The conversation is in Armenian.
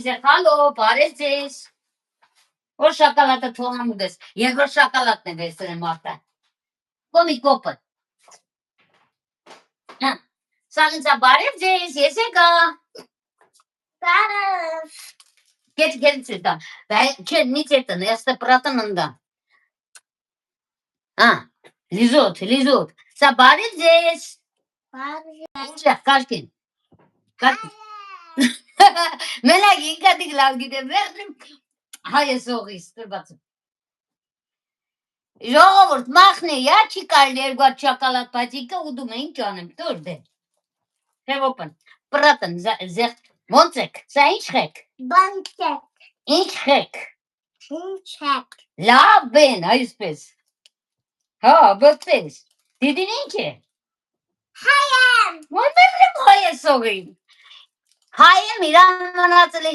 Այստեղ հալո, բարև ձեզ։ Որ շոկոլադը թողամ ուտես։ Երկրորդ շոկոլադն է վերցրել Մարտա։ Կոմի կոպը։ Հա։ Սաղինցա բարև ձեզ, ես եկա։ Բարև։ Գետ ցետա։ Չէ, նից էտը, ես պրատան ընդա։ Հա, լիզոտ։ Սա բարև ձեզ։ Բարև։ Կաշկին։ Մելակ ինքադիկ լավ գիտեմ, վերջում հայս ողիս, տրբացը։ Ժողովուրդ, մախնի, յա չի կարելի երկու շոկոլադ բաժիկը ուդում է, ինչ անեմ, տուր դե։ Հևոպն, պրատն, ոնց եք, սա ինչ խեք։ Բանջեք։ Ինչ խեք։ Ինչ եք։ Լավ բեն, այսպես։ Հա, բրտպես։ Դիդին ինչ է։ Հայ եմ։ Ոնց եմ հայ ես ողին։ Հայ եմ իրան մնացել է